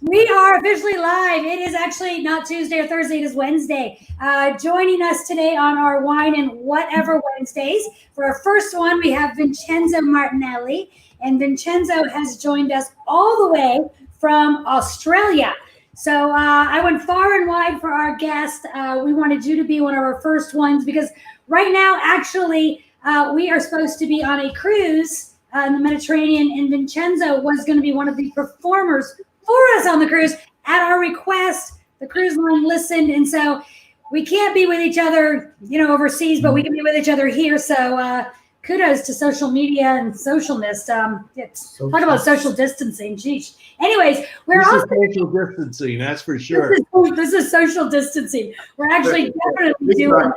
We are officially live. It is actually not Tuesday or Thursday, it is Wednesday. Joining us today on our Wine and Whatever Wednesdays. For our first one, we have Vincenzo Martinelli. And Vincenzo has joined us all the way from Australia. So I went far and wide for our guest. We wanted you to be one of our first ones because right now, actually, we are supposed to be on a cruise in the Mediterranean, and Vincenzo was going to be one of the performers for us on the cruise. At our request, the cruise line listened, and so we can't be with each other, overseas, but we can be with each other here. So kudos to social media and socialness. Talk about social distancing. Geez. Anyways, we're also social distancing. That's for sure. This is social distancing. We're actually definitely doing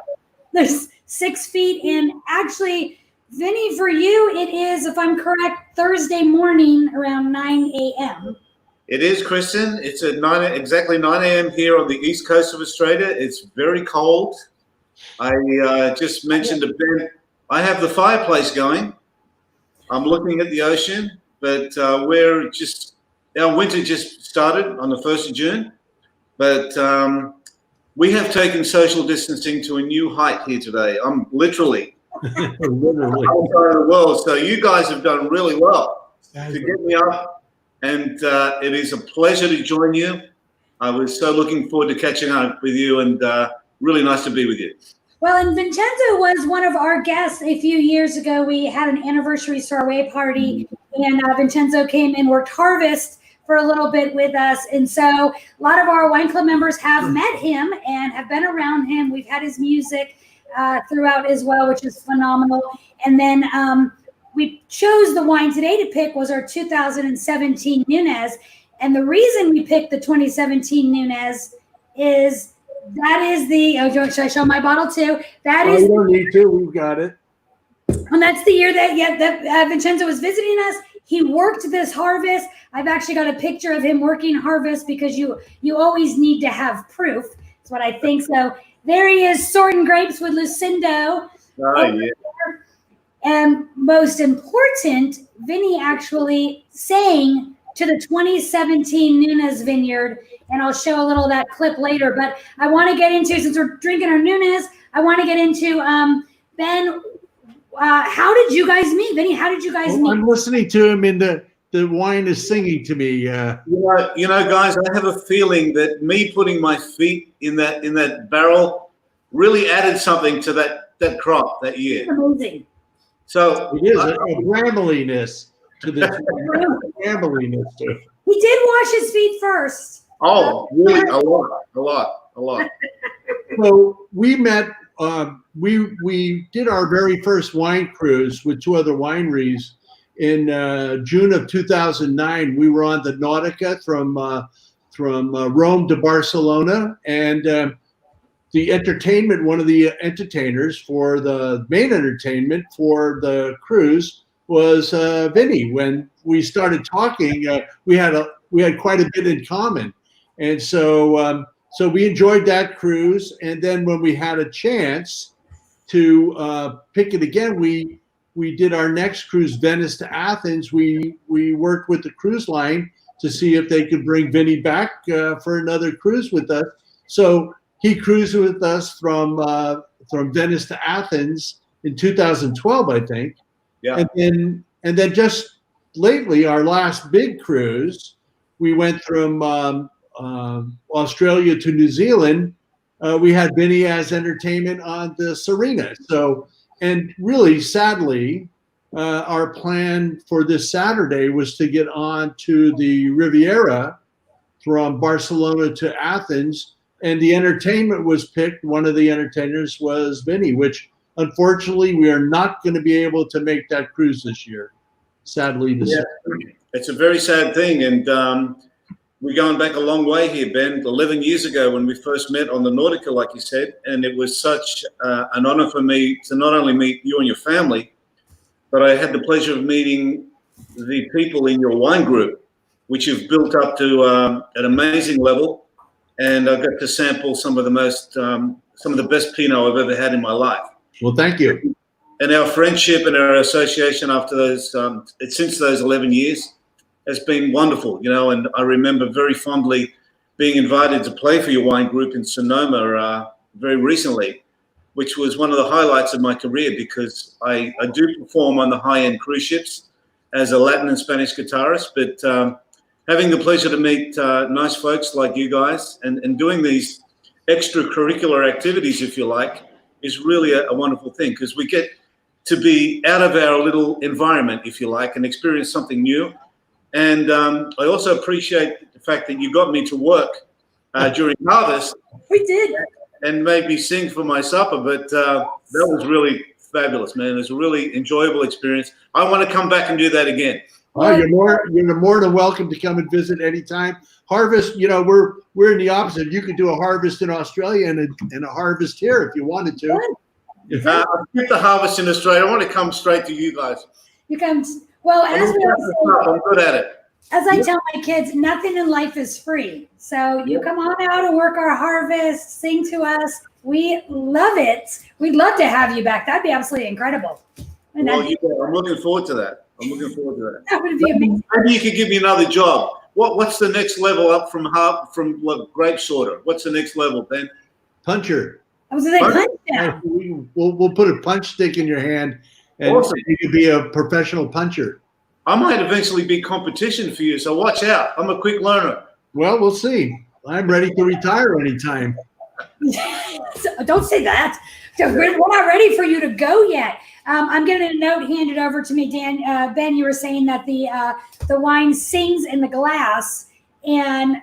this 6 feet, and actually, Vinny, for you, it is, if I'm correct, Thursday morning around 9 a.m. It is, Kristen. It's at exactly 9 a.m. here on the east coast of Australia. It's very cold. I just mentioned to Ben, I have the fireplace going. I'm looking at the ocean, but our winter just started on the 1st of June. But we have taken social distancing to a new height here today. I'm literally outside of the world. So you guys have done really well to get me up. And it is a pleasure to join you. I was so looking forward to catching up with you, and really nice to be with you. Well, and Vincenzo was one of our guests a few years ago. We had an anniversary soiree party, and Vincenzo came and worked harvest for a little bit with us. And so a lot of our wine club members have met him and have been around him. We've had his music throughout as well, which is phenomenal. And then we chose the wine today to pick was our 2017 Nunes. And the reason we picked the 2017 Nunes is that is the, should I show my bottle too? You don't need to, we've got it. And that's the year that Vincenzo was visiting us. He worked this harvest. I've actually got a picture of him working harvest because you always need to have proof. That's what I think. So there he is, sorting grapes with Lucindo. Oh, yeah. And most important, Vinny actually sang to the 2017 Nunes Vineyard, and I'll show a little of that clip later. But I want to get into, since we're drinking our Nunes, I want to get into, Ben, how did you guys meet? Vinny, how did you guys meet? I'm listening to him, and the wine is singing to me. You know, guys, I have a feeling that me putting my feet in that barrel really added something to that crop that year. Amazing. So it is a brambliness to this. Brambliness to it. He did wash his feet first. Oh, really? A lot. So we met. We did our very first wine cruise with 2 other wineries in June of 2009. We were on the Nautica from Rome to Barcelona, and the entertainment, one of the entertainers for the main entertainment for the cruise was Vinny. When we started talking, we had quite a bit in common, and so we enjoyed that cruise. And then when we had a chance to pick it again, we did our next cruise, Venice to Athens. We worked with the cruise line to see if they could bring Vinny back for another cruise with us. So he cruised with us from Venice to Athens in 2012, I think. Yeah. And then just lately, our last big cruise, we went from Australia to New Zealand. We had Vinny as entertainment on the Serena. So, and really, sadly, our plan for this Saturday was to get on to the Riviera from Barcelona to Athens. And the entertainment was picked. One of the entertainers was Vinny, which unfortunately we are not going to be able to make that cruise this year. Sadly, it's a very sad thing, and we're going back a long way here, Ben. 11 years ago, when we first met on the Nautica, like you said, and it was such an honor for me to not only meet you and your family, but I had the pleasure of meeting the people in your wine group, which you've built up to an amazing level. And I got to sample some of the best Pinot I've ever had in my life. Well, thank you. And our friendship and our association after those, since those 11 years, has been wonderful, and I remember very fondly being invited to play for your wine group in Sonoma very recently, which was one of the highlights of my career because I do perform on the high-end cruise ships as a Latin and Spanish guitarist, but having the pleasure to meet nice folks like you guys and doing these extracurricular activities, if you like, is really a wonderful thing because we get to be out of our little environment, if you like, and experience something new. And I also appreciate the fact that you got me to work during harvest. We did. And made me sing for my supper, but that was really fabulous, man. It was a really enjoyable experience. I want to come back and do that again. Oh, you're more than welcome to come and visit anytime. Harvest, we're in the opposite. You could do a harvest in Australia and a harvest here if you wanted to. I'll get the harvest in Australia. I want to come straight to you guys. You come. Well, I'm good at it. As I tell my kids, nothing in life is free. So you come on out and work our harvest, sing to us. We love it. We'd love to have you back. That'd be absolutely incredible. I'm looking forward to that. That would be amazing. Maybe you could give me another job. What's the next level up from grape sorter? What's the next level, Ben? Puncher. I was going to say punch down. We'll put a punch stick in your hand, and awesome. You could be a professional puncher. I might eventually be competition for you, so watch out. I'm a quick learner. Well, we'll see. I'm ready to retire anytime. Don't say that. We're not ready for you to go yet. I'm getting a note handed over to me, Dan. Ben, you were saying that the wine sings in the glass, and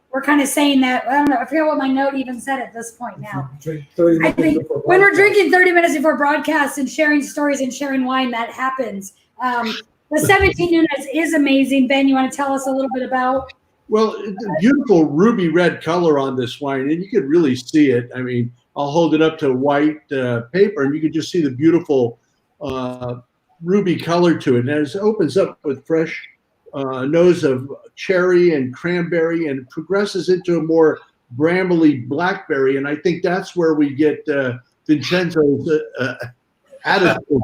we're kind of saying that. I don't know. I forget what my note even said at this point now. I think when we're drinking 30 minutes before broadcast and sharing stories and sharing wine, that happens. The 17 Nunes is amazing. Ben, you want to tell us a little bit about? Well, the beautiful ruby red color on this wine, and you could really see it. I mean, I'll hold it up to white paper, and you can just see the beautiful ruby color to it. And it opens up with fresh nose of cherry and cranberry, and progresses into a more brambly blackberry. And I think that's where we get Vincenzo's attitude.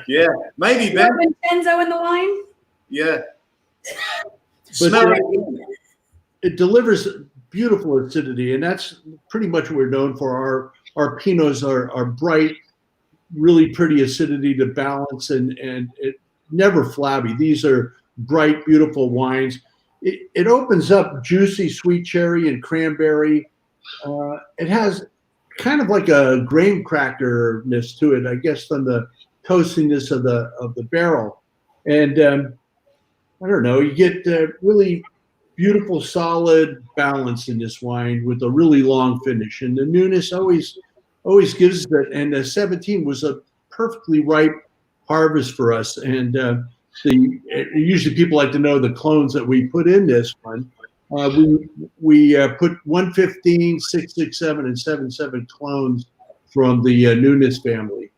Yeah, maybe Ben. Vincenzo in the wine. Yeah. But it delivers beautiful acidity, and that's pretty much what we're known for. Our Pinots are bright, really pretty acidity to balance, and it never flabby. These are bright, beautiful wines. It opens up juicy sweet cherry and cranberry. It has kind of like a graham crackerness to it, I guess, from the toastiness of the barrel. And I don't know, you get really beautiful, solid balance in this wine with a really long finish. And the Nunes always gives that. And the 17 was a perfectly ripe harvest for us. And usually people like to know the clones that we put in this one. We put 115, 667, and 77 clones from the Nunes family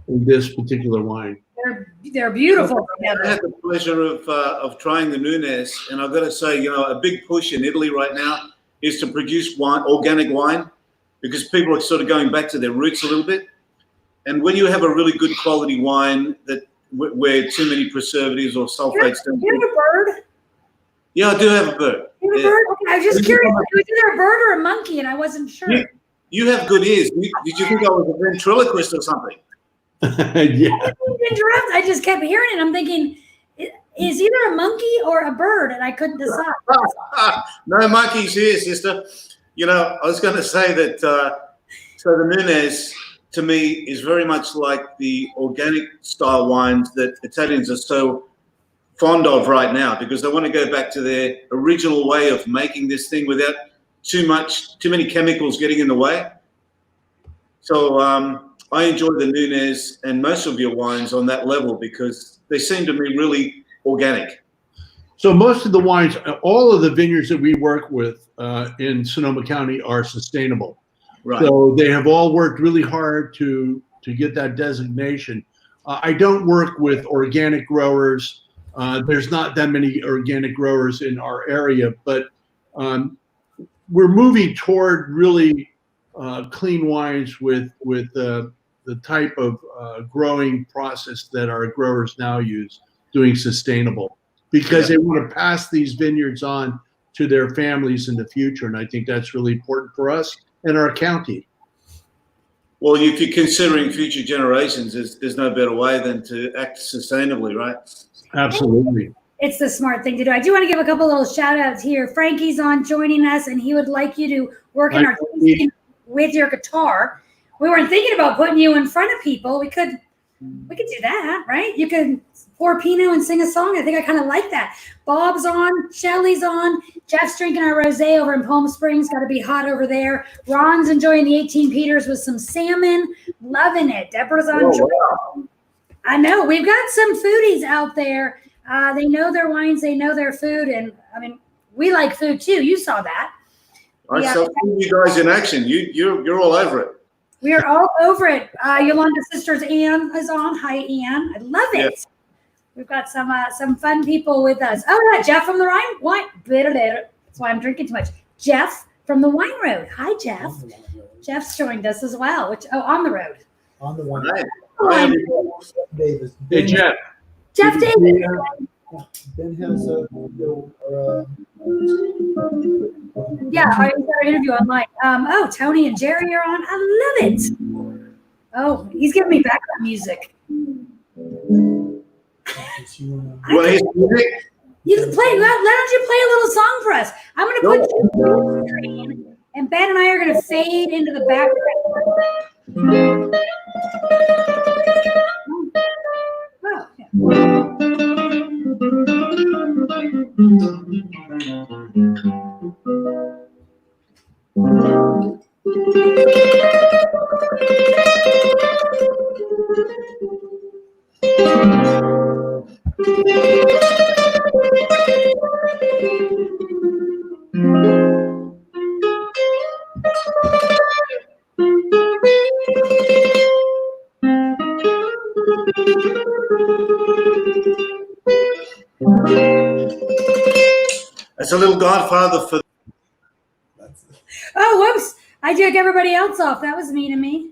in this particular wine. They're beautiful. I had the pleasure of trying the Nunes, and I've got to say, a big push in Italy right now is to produce organic wine, because people are sort of going back to their roots a little bit. And when you have a really good quality wine where too many preservatives or sulfates don't. You have a bird? Yeah, I do have a bird. You have a bird? Okay, I was just curious. It was either a bird or a monkey, and I wasn't sure. You have good ears. Did you think I was a ventriloquist or something? Yeah. I didn't interrupt. I just kept hearing it. I'm thinking, is either a monkey or a bird, and I couldn't decide. No monkeys here, sister. I was going to say that. So the Nunes, to me, is very much like the organic style wines that Italians are so fond of right now, because they want to go back to their original way of making this thing without too many chemicals getting in the way. So I enjoy the Nunes and most of your wines on that level because they seem to me really organic. So most of the wines, all of the vineyards that we work with in Sonoma County are sustainable. Right. So they have all worked really hard to get that designation. I don't work with organic growers. There's not that many organic growers in our area, but we're moving toward really clean wines with the type of growing process that our growers now use, doing sustainable. because they want to pass these vineyards on to their families in the future. And I think that's really important for us and our county. Well, if you're considering future generations, there's no better way than to act sustainably, right? Absolutely. It's the smart thing to do. I do want to give a couple little shout outs here. Frankie's on joining us, and he would like you to work in our tasting with your guitar. We weren't thinking about putting you in front of people. We could do that, right? You could pour Pinot and sing a song. I think I kind of like that. Bob's on, Shelly's on, Jeff's drinking our rosé over in Palm Springs. Got to be hot over there. Ron's enjoying the 18 Peters with some salmon. Loving it. Deborah's on. Wow. I know. We've got some foodies out there. They know their wines. They know their food. And, I mean, we like food, too. You saw that. I saw you guys in action. You're all over it. We are all over it. Yolanda's sister's Ann is on. Hi, Ann. I love it. Yeah. We've got some fun people with us. Oh, yeah, Jeff from the Wine. That's why I'm drinking too much. Jeff from the Wine Road. Hi, Jeff. Jeff's joined us as well. On the road. On the Wine Road. Davis. Hey, Jeff. Jeff Davis. Ben has a yeah, I got an interview online. Tony and Jerry are on. I love it. Oh, he's giving me background music. You can play. Why don't you play a little song for us? I'm going to put you on the screen, and Ben and I are going to fade into the background. Oh, yeah. It's a little Godfather for. Oh, whoops! I took everybody else off. That was mean of me.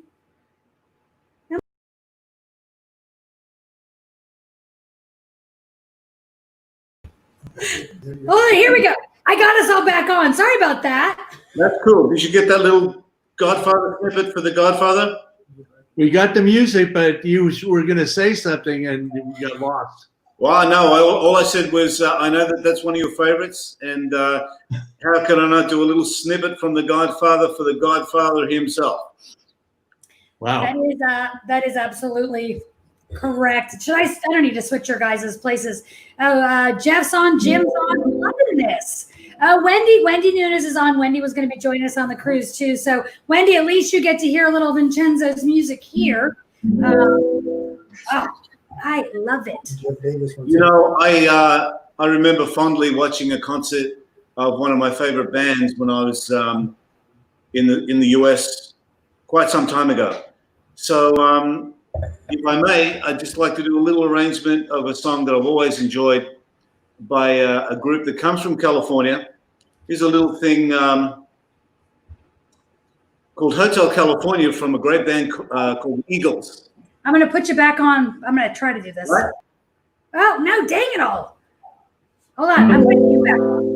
Oh, here we go. I got us all back on. Sorry about that. That's cool. Did you get that little Godfather snippet for the Godfather? We got the music, but you were going to say something and you got lost. Well, no. All I said was I know that's one of your favorites, and how can I not do a little snippet from the Godfather for the Godfather himself? Wow. That is absolutely correct. I don't need to switch your guys' places. Jeff's on, Jim's on. I'm loving this. Wendy Nunes is on. Wendy was going to be joining us on the cruise too. So Wendy, at least you get to hear a little Vincenzo's music here. I love it. You know, I remember fondly watching a concert of one of my favorite bands when I was in the US quite some time ago. So if I may, I'd just like to do a little arrangement of a song that I've always enjoyed by a group that comes from California. Here's a little thing called Hotel California from a great band called Eagles. I'm going to put you back on. I'm going to try to do this. What? Oh, no, dang it all. Hold on. I'm putting you back on.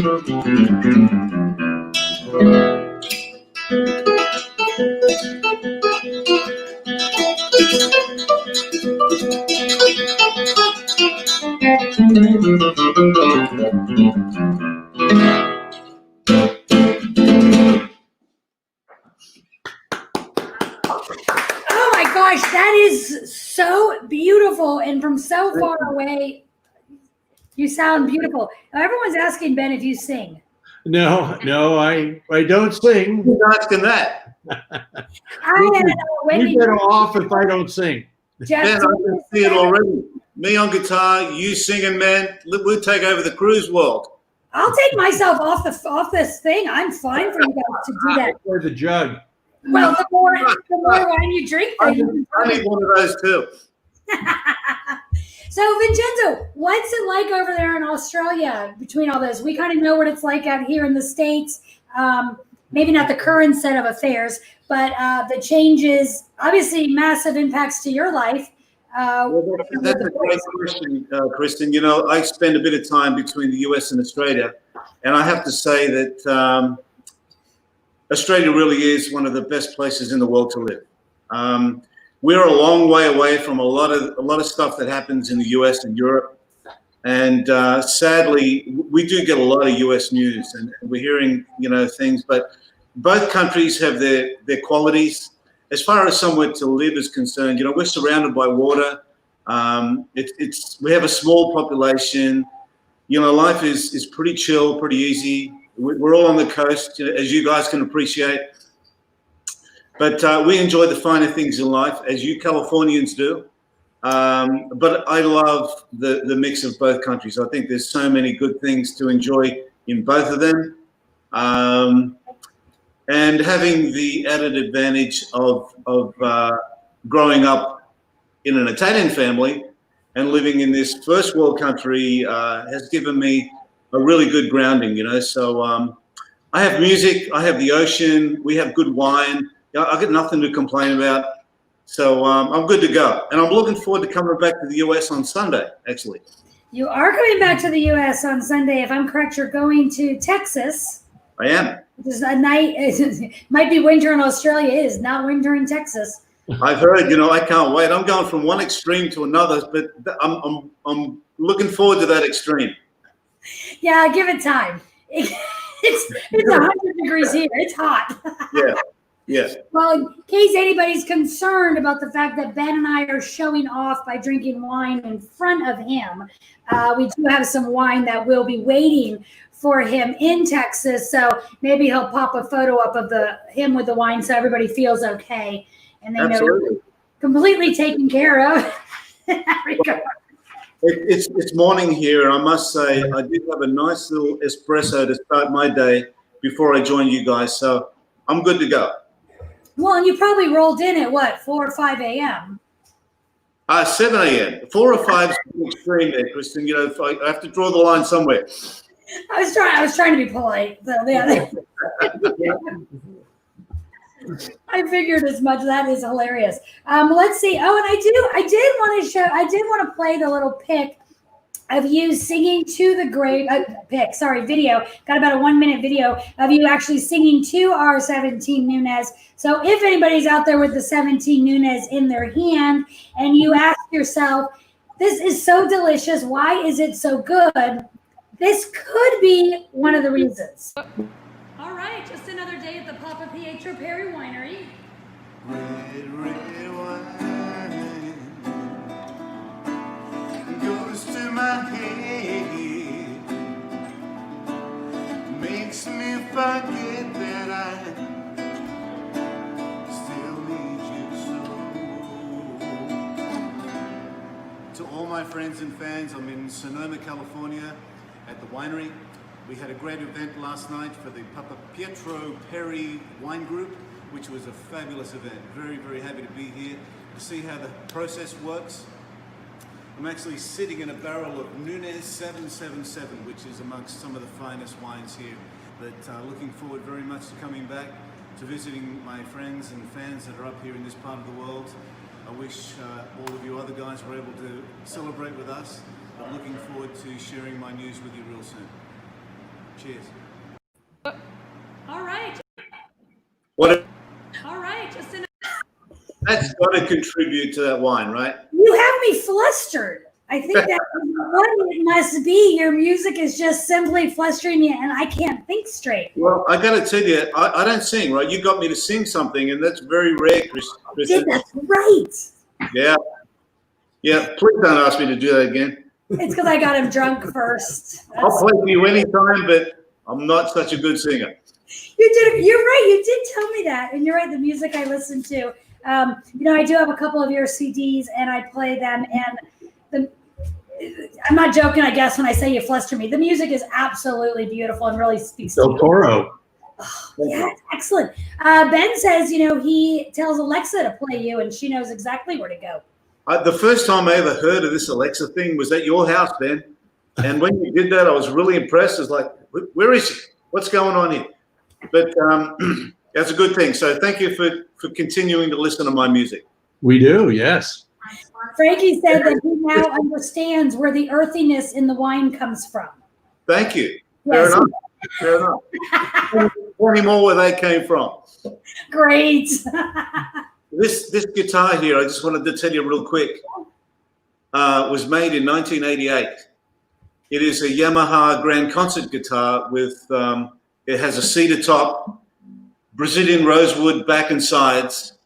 Oh my gosh, that is so beautiful. And from so far away, you sound beautiful. Everyone's asking Ben if you sing. No, I don't sing. Who's asking that? You better off if I don't sing. Jeff, Ben, I can see it already. Me on guitar, you singing, man. We'll take over the cruise world. I'll take myself off this thing. I'm fine for you guys to do that. Or the jug. Well, the more wine you drink, I then need one of those too. So, Vincenzo, what's it like over there in Australia between all this? We kind of know what it's like out here in the States. Maybe not the current set of affairs, but the changes, obviously massive impacts to your life. That's a great question, Kristen. You know, I spend a bit of time between the US and Australia, and I have to say that Australia really is one of the best places in the world to live. We're a long way away from a lot of stuff that happens in the US and Europe, and sadly, we do get a lot of US news, and we're hearing things. But both countries have their qualities. As far as somewhere to live is concerned, we're surrounded by water. We have a small population. Life is pretty chill, pretty easy. We're all on the coast, as you guys can appreciate. But we enjoy the finer things in life, as you Californians do. But I love the mix of both countries. I think there's so many good things to enjoy in both of them. And having the added advantage of growing up in an Italian family and living in this first world country has given me a really good grounding, So I have music, I have the ocean, we have good wine. I got nothing to complain about. So I'm good to go. And I'm looking forward to coming back to the US on Sunday, actually. You are coming back to the US on Sunday. If I'm correct, you're going to Texas. I am. There's a night. It might be winter in Australia. It is not winter in Texas. I've heard. I can't wait. I'm going from one extreme to another, but I'm looking forward to that extreme. Yeah, give it time. It's 100 degrees here. It's hot. Yeah. Yeah. Well, in case anybody's concerned about the fact that Ben and I are showing off by drinking wine in front of him, we do have some wine that will be waiting for him in Texas. So maybe he'll pop a photo up of him with the wine so everybody feels okay. And they know you're completely taken care of. In that regard. It's morning here, and I must say I did have a nice little espresso to start my day before I joined you guys. So I'm good to go. Well, and you probably rolled in at what, 4 or 5 a.m.? 7 a.m. 4 or 5 is extreme there, Kristen. I have to draw the line somewhere. I was trying to be polite. So, yeah. I figured as much. That is hilarious. Let's see. Oh, and I did want to play the little pic of you singing to the grave. Video. Got about a 1-minute video of you actually singing to our 17 Nunes. So if anybody's out there with the 17 Nunes in their hand and you ask yourself, this is so delicious, why is it so good? This could be one of the reasons. All right, just another day at the Papa Pietro Perry Winery. Red wine goes to my head, makes me forget that I still need you so. To all my friends and fans, I'm in Sonoma, California at the winery. We had a great event last night for the Papa Pietro Perry Wine Group, which was a fabulous event. Very, very happy to be here to see how the process works. I'm actually sitting in a barrel of Nunes 777, which is amongst some of the finest wines here. But looking forward very much to coming back, to visiting my friends and fans that are up here in this part of the world. I wish all of you other guys were able to celebrate with us. I'm looking forward to sharing my news with you real soon. Cheers. All right. What? All right. Just That's got to contribute to that wine, right? you have me flustered. I think that what it must be. Your music is just simply flustering me, and I can't think straight. Well, I got to tell you, I don't sing, right? You got me to sing something, and that's very rare, Kristen. That's right. Yeah. Yeah. Please don't ask me to do that again. It's because I got him drunk first. I'll play for you anytime, but I'm not such a good singer. You did. You're right. You did tell me that, and you're right. The music I listen to. I do have a couple of your CDs, and I play them. And I'm not joking, I guess, when I say you fluster me. The music is absolutely beautiful and really speaks to Del me. Toro. Oh, yeah, excellent. Ben says, he tells Alexa to play you, and she knows exactly where to go. The first time I ever heard of this Alexa thing was at your house, Ben. And when you did that, I was really impressed. I was like, where is she? What's going on here? But that's a good thing. So thank you for continuing to listen to my music. We do, yes. Frankie said that he now understands where the earthiness in the wine comes from. Thank you. Yes. Fair enough. Tell me more where they came from. Great. This guitar here, I just wanted to tell you real quick, was made in 1988. It is a Yamaha Grand Concert guitar with, it has a cedar top, Brazilian rosewood back and sides,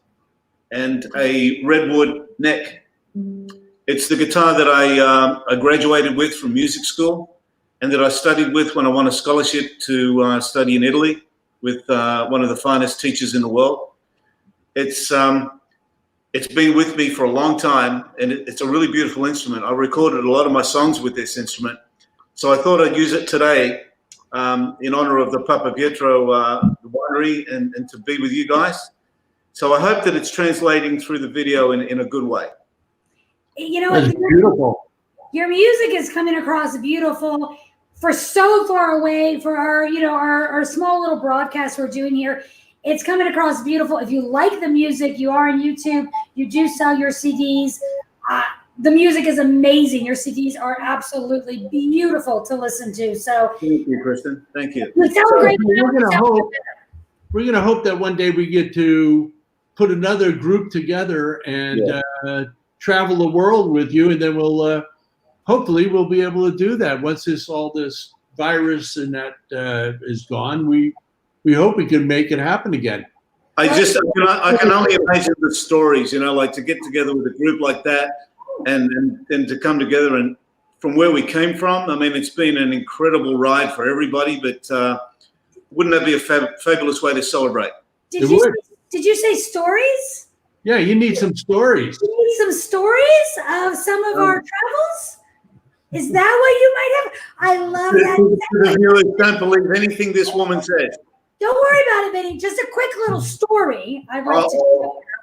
and a redwood neck. It's the guitar that I graduated with from music school and that I studied with when I won a scholarship to study in Italy with one of the finest teachers in the world. It's been with me for a long time, and it's a really beautiful instrument. I recorded a lot of my songs with this instrument, so I thought I'd use it today in honor of the Papa Pietro winery and to be with you guys. So I hope that it's translating through the video in a good way. That's beautiful. Your music is coming across beautiful for so far away for our small little broadcast we're doing here. It's coming across beautiful. If you like the music, you are on YouTube. You do sell your CDs. The music is amazing. Your CDs are absolutely beautiful to listen to. So thank you, Kristen. Thank you. You sound great. We're gonna hope that one day we get to put another group together and travel the world with you, and then we'll hopefully we'll be able to do that once all this virus and that is gone. We hope we can make it happen again. I can only imagine the stories, like to get together with a group like that and to come together, and from where we came from. I mean, it's been an incredible ride for everybody, but wouldn't that be a fabulous way to celebrate? Did you say stories? Yeah, you need some stories. You need some stories of some of our travels? Is that what you might have? I love that. The viewers don't believe anything this woman says. Don't worry about it, Benny. Just a quick little story I'd like to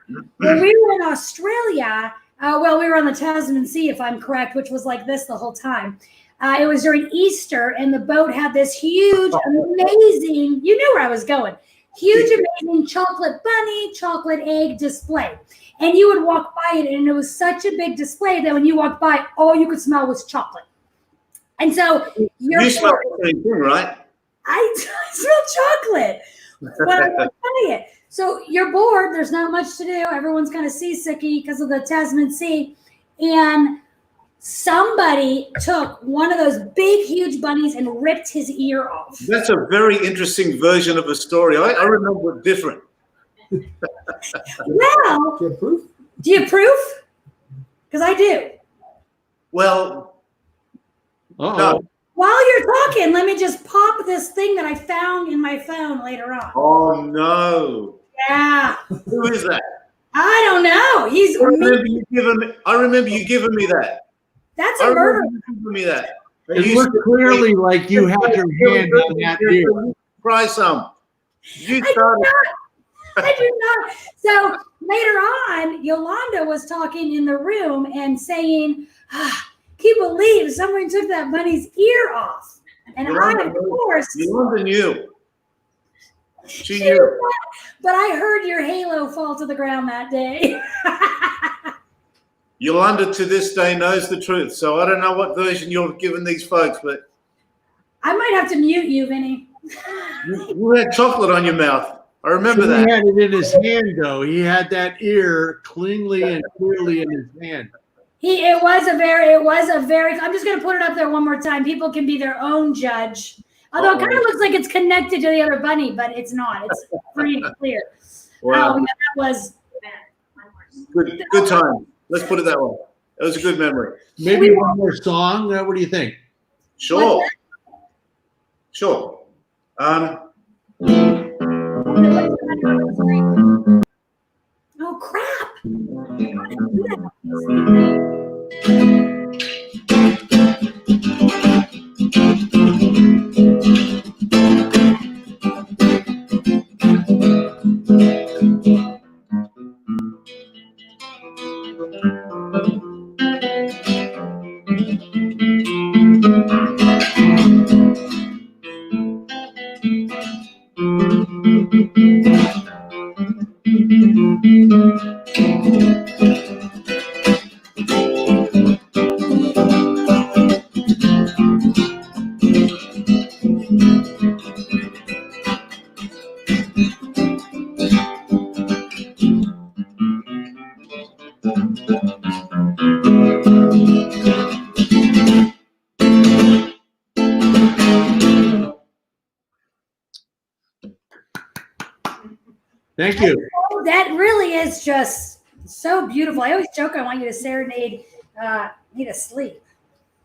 share. When we were in Australia, we were on the Tasman Sea, if I'm correct, which was like this the whole time. It was during Easter, and the boat had this huge, amazing, you knew where I was going, huge, amazing chocolate bunny, chocolate egg display. And you would walk by it, and it was such a big display that when you walked by, all you could smell was chocolate. And so you smell the same thing, right? I smell chocolate. But I won't tell you. So you're bored. There's not much to do. Everyone's kind of seasicky because of the Tasman Sea. And somebody took one of those big, huge bunnies and ripped his ear off. That's a very interesting version of a story. I remember it different. Well, Do you have proof? do you proof? Because I do. Well, Uh-oh. While you're talking, let me just pop this thing that I found in my phone later on. oh no. Yeah. Who is that? I don't know. He's I remember you giving me that. That's I a murder. remember you giving me that. It looked clearly like you had your hand on that ear. Try some. You I do started. not. I do not. So later on, Yolanda was talking in the room and saying, can you believe someone took that bunny's ear off? And Yolanda I, of course, Yolanda knew. She she did knew. not, but I heard your halo fall to the ground that day. Yolanda to this day knows the truth. So I don't know what version you're giving these folks, but I might have to mute you, Vinny. You had chocolate on your mouth. I remember He that. had it in his hand, though. He had that ear cleanly and clearly in his hand. It was a very, I'm just going to put it up there one more time. People can be their own judge. Although it kind of looks like it's connected to the other bunny, but it's not. It's pretty clear. Wow. Yeah, that was Good time. Let's put it that way. That was a good memory. Maybe one more song. What do you think? Sure. Sure. Oh, crap. Thank you. Oh, that really is just so beautiful. I always joke I want you to serenade me to sleep.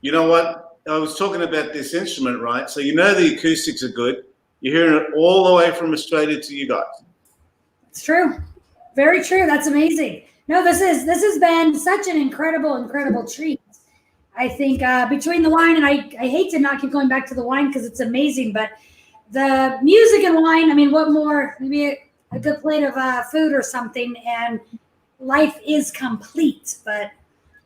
You know what? I was talking about this instrument, right? So you know the acoustics are good. You're hearing it all the way from Australia to you guys. It's true. Very true. That's amazing. No, this has been such an incredible treat. I think between the wine, and I hate to not keep going back to the wine because it's amazing, but the music and wine, I mean, what more? Maybe a good plate of food or something, and life is complete. But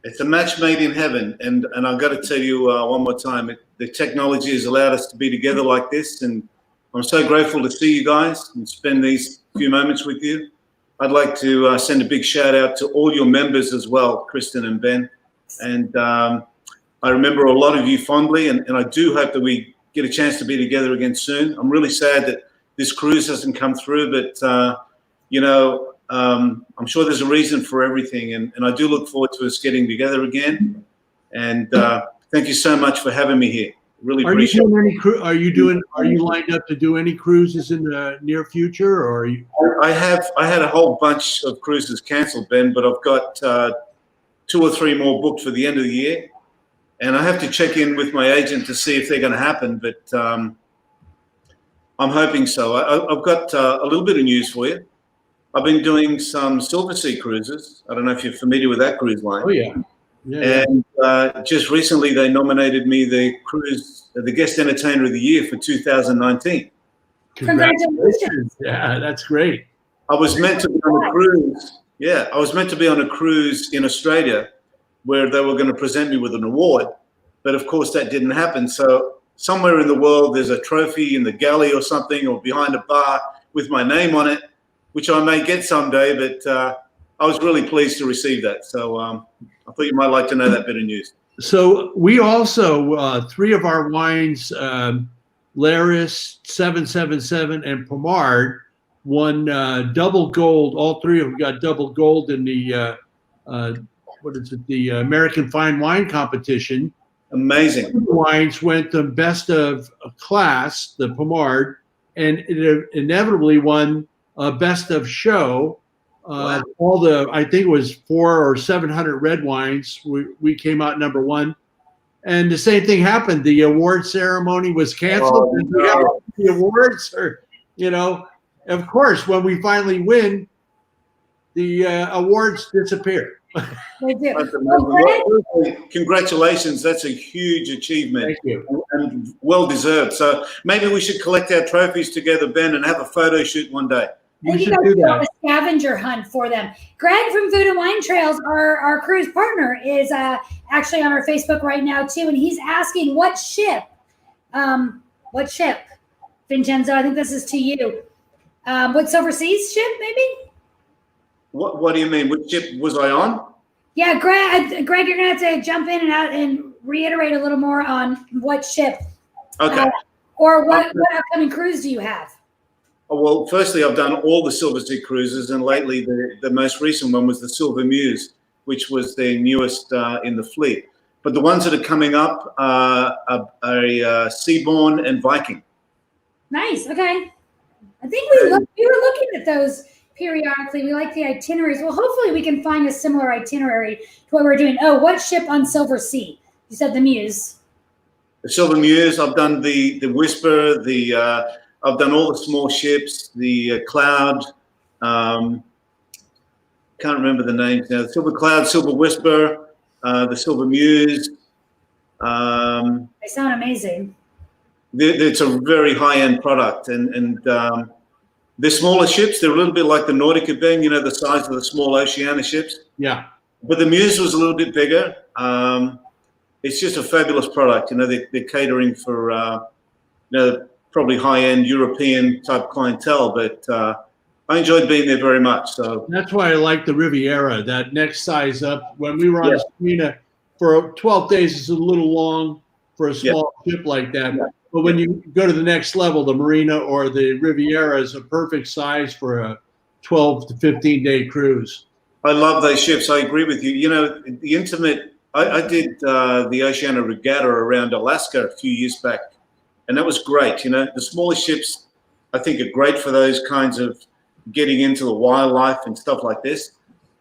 It's a match made in heaven. And I've got to tell you one more time, the technology has allowed us to be together like this. And I'm so grateful to see you guys and spend these few moments with you. I'd like to send a big shout out to all your members as well, Kristen and Ben. And I remember a lot of you fondly, and I do hope that we get a chance to be together again soon. I'm really sad that this cruise hasn't come through, but, you know, I'm sure there's a reason for everything. And I do look forward to us getting together again. And thank you so much for having me here. Really appreciate it. Are you lined up to do any cruises in the near future, or are you? I had a whole bunch of cruises canceled, Ben, but I've got 2 or 3 more booked for the end of the year. And I have to check in with my agent to see if they're going to happen, but I'm hoping so. I've got a little bit of news for you. I've been doing some Silver Sea cruises. I don't know if you're familiar with that cruise line. Oh yeah. Yeah. And just recently they nominated me the guest entertainer of the year for 2019. congratulations. Yeah, that's great. I was meant to be on a cruise. Yeah, I was meant to be on a cruise in Australia where they were going to present me with an award. But of course that didn't happen. So somewhere in the world, there's a trophy in the galley or something, or behind a bar with my name on it, which I may get someday, but I was really pleased to receive that. So I thought you might like to know that bit of news. So we also, 3 of our wines, Laris, 777, and Pomard, won double gold. All 3 of them got double gold in the, the American Fine Wine Competition. Amazing. The wines went the best of class, the Pomard, and it inevitably won best of show. Wow. All the, I think it was 400 or 700 red wines, we came out number 1. And the same thing happened. The award ceremony was canceled. Oh, no. The awards are, you know, of course, when we finally win, the awards disappear. They do. Well, congratulations. That's a huge achievement. Thank you. And well deserved. So maybe we should collect our trophies together, Ben, and have a photo shoot one day. I think you guys should do a scavenger hunt for them. Greg from Food and Wine Trails, our cruise partner, is actually on our Facebook right now too, and he's asking what ship, Vincenzo? I think this is to you. What Silver Seas ship, maybe? What do you mean? Which ship was I on? Yeah, Greg, you're gonna have to jump in and out and reiterate a little more on what ship Okay. Or what upcoming cruise do you have? Oh, well, firstly, I've done all the Silver Sea cruises, and lately the most recent one was the Silver Muse, which was the newest in the fleet. But the ones that are coming up are Seabourn and Viking. Nice. Okay. I think we were looking at those periodically. We like the itineraries. Well, hopefully we can find a similar itinerary to what we're doing. Oh, what ship on Silver Sea? You said the Muse. The Silver Muse. I've done the Whisper. I've done all the small ships. The Cloud. Can't remember the names now. The Silver Cloud, Silver Whisper, the Silver Muse. They sound amazing. It's a very high-end product, and they're smaller ships. They're a little bit like the Nautica being, the size of the small Oceania ships. Yeah. But the Muse was a little bit bigger. It's just a fabulous product. They're catering for, probably high-end European type clientele. But I enjoyed being there very much. So That's why I like the Riviera, that next size up. When we were on Serena for 12 days, it's a little long for a small ship like that. Yeah. But when you go to the next level, the Marina or the Riviera is a perfect size for a 12 to 15-day cruise. I love those ships. I agree with you. The intimate. I did the Oceania Regatta around Alaska a few years back, and that was great. The smaller ships, I think, are great for those kinds of getting into the wildlife and stuff like this.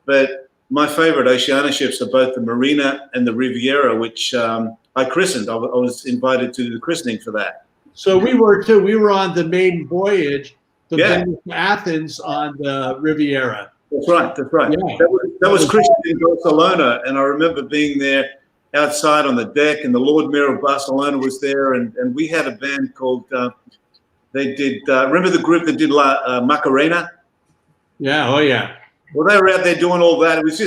But my favorite Oceania ships are both the Marina and the Riviera, which I christened. I was invited to the christening for that. So we were too. We were on the maiden voyage to Athens on the Riviera. That's right. Yeah. That was Kristen in Barcelona, and I remember being there outside on the deck, and the Lord Mayor of Barcelona was there, and we had a band called. They did. Remember the group that did Macarena? Yeah. Oh yeah. Well, they were out there doing all that. It was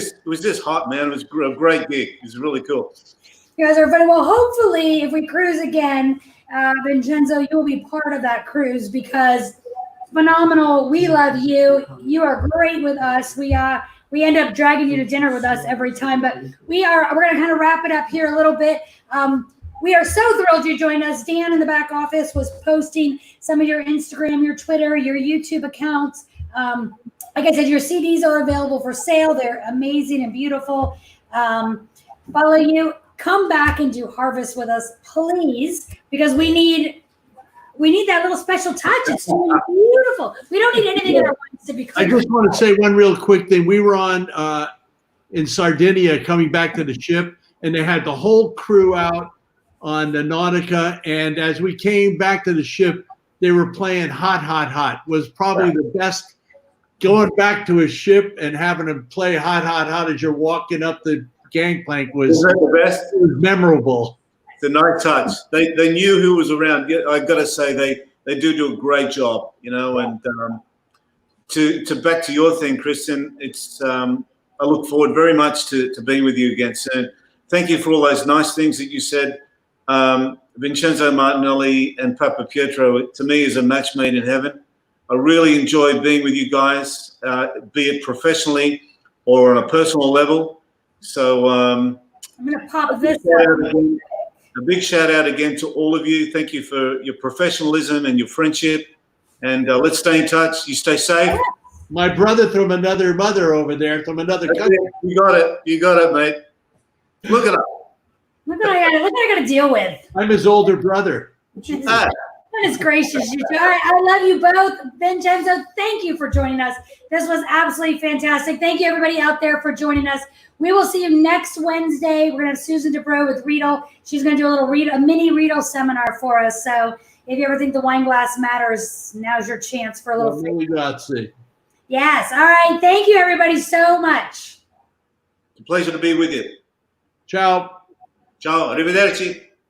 just hot, man. It was a great gig. It was really cool. You guys are funny. Well, hopefully, if we cruise again, Vincenzo, you will be part of that cruise because phenomenal. We love you. You are great with us. We end up dragging you to dinner with us every time, but we're going to kind of wrap it up here a little bit. We are so thrilled you joined us. Dan in the back office was posting some of your Instagram, your Twitter, your YouTube accounts. Like I said, your CDs are available for sale. They're amazing and beautiful. Follow you. Come back and do Harvest with us, please, because we need that little special touch. It's so beautiful. We don't need anything in our minds to be clear. I just want to say one real quick thing. We were on in Sardinia coming back to the ship, and they had the whole crew out on the Nautica. And as we came back to the ship, they were playing Hot, Hot, Hot. Was probably the best. Going back to a ship and having them play Hot, Hot, Hot as you're walking up the gangplank was the best. It was memorable. The nice touch. They knew who was around. I got to say they do a great job, And to back to your thing, Kristen, it's I look forward very much to being with you again soon. Thank you for all those nice things that you said. Vincenzo Martinelli and Papa Pietro, to me, is a match made in heaven. I really enjoy being with you guys, be it professionally or on a personal level. So I'm going to pop this a big shout out again to all of you. Thank you for your professionalism and your friendship. And let's stay in touch. You stay safe. My brother from another mother over there, from another country. You got it, mate. Look it up. Look what I got to deal with. I'm his older brother. Goodness gracious, you two. All right, I love you both. Vincenzo, thank you for joining us. This was absolutely fantastic. Thank you, everybody out there, for joining us. We will see you next Wednesday. We're going to have Susan DeBro with Riedel. She's going to do a mini Riedel seminar for us. So if you ever think the wine glass matters, now's your chance for a little free. Grazie. Yes. All right. Thank you, everybody, so much. It's a pleasure to be with you. Ciao. Ciao. Arrivederci.